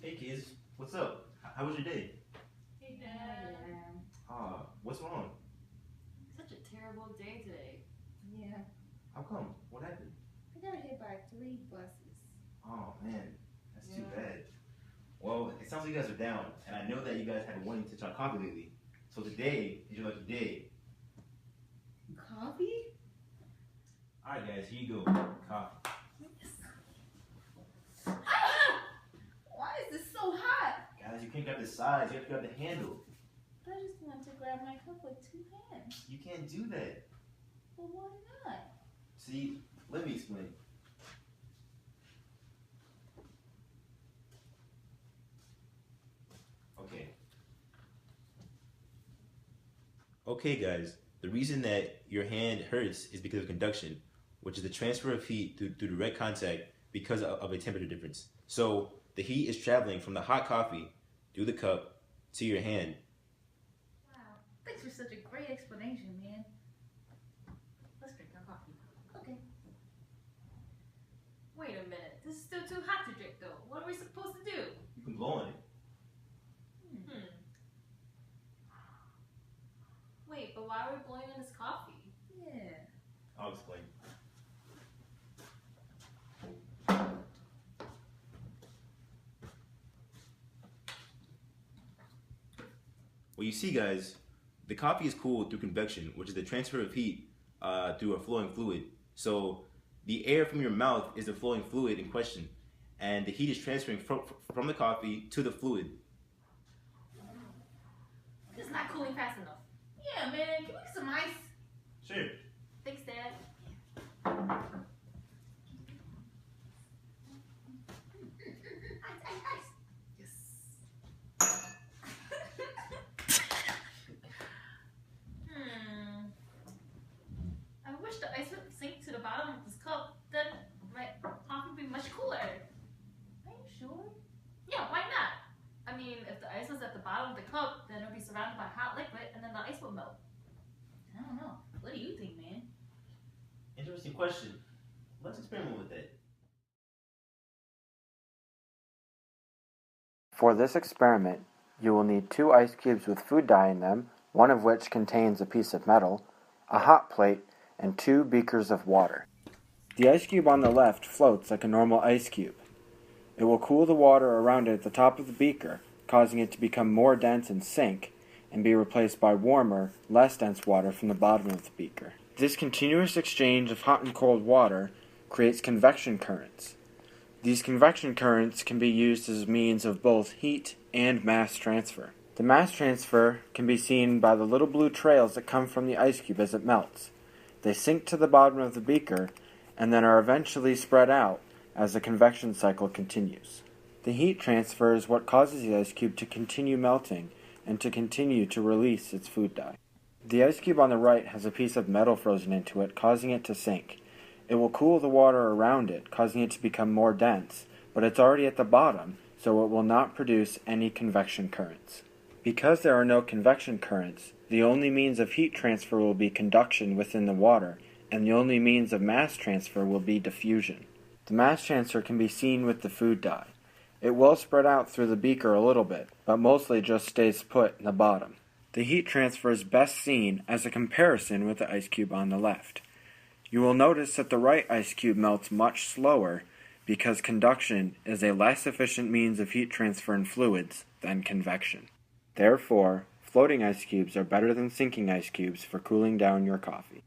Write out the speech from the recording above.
Hey kids, what's up? How was your day? Hey, Dad. What's wrong? Such a terrible day today. Yeah, How come? What happened? I got hit by 3 buses. Oh man, that's too bad. Well, it sounds like you guys are down, and I know that you guys have been wanting to try coffee lately. So today is your lucky day. Coffee? Alright guys, here you go. Coffee. Why is this so hot? Guys, you can't grab the sides, you have to grab the handle. I just want to grab my cup with 2 hands. You can't do that. Well, why not? See, let me explain. Okay guys, the reason that your hand hurts is because of conduction, which is the transfer of heat through direct contact because of a temperature difference. So the heat is traveling from the hot coffee through the cup to your hand. Wow. Thanks for such a great explanation, man. Let's drink our coffee. Okay. Wait a minute. This is still too hot to drink, though. What are we supposed to do? You can blow on it. Wait, but why are we blowing on this coffee? Yeah. I'll explain. Well, you see, guys, the coffee is cooled through convection, which is the transfer of heat through a flowing fluid. So the air from your mouth is the flowing fluid in question, and the heat is transferring from the coffee to the fluid. It's not cooling fast enough. Yeah, man. Can we get some ice? Sure. Thanks, Dad. Ice. Yes. I wish the ice would sink to the bottom of this cup. Then my coffee would be much cooler. Are you sure? Yeah, why not? I mean, if the ice was at the bottom of the cup, then it would be surrounded by hot liquid, and then the ice would melt. I don't know. What do you think, man? Interesting question. Let's experiment with that. For this experiment, you will need 2 ice cubes with food dye in them, one of which contains a piece of metal, a hot plate, and 2 beakers of water. The ice cube on the left floats like a normal ice cube. It will cool the water around it at the top of the beaker, causing it to become more dense and sink, and be replaced by warmer, less dense water from the bottom of the beaker. This continuous exchange of hot and cold water creates convection currents. These convection currents can be used as a means of both heat and mass transfer. The mass transfer can be seen by the little blue trails that come from the ice cube as it melts. They sink to the bottom of the beaker and then are eventually spread out as the convection cycle continues. The heat transfer is what causes the ice cube to continue melting and to continue to release its food dye. The ice cube on the right has a piece of metal frozen into it, causing it to sink. It will cool the water around it, causing it to become more dense, but it's already at the bottom, so it will not produce any convection currents. Because there are no convection currents, the only means of heat transfer will be conduction within the water, and the only means of mass transfer will be diffusion. The mass transfer can be seen with the food dye. It will spread out through the beaker a little bit, but mostly just stays put in the bottom. The heat transfer is best seen as a comparison with the ice cube on the left. You will notice that the right ice cube melts much slower because conduction is a less efficient means of heat transfer in fluids than convection. Therefore, floating ice cubes are better than sinking ice cubes for cooling down your coffee.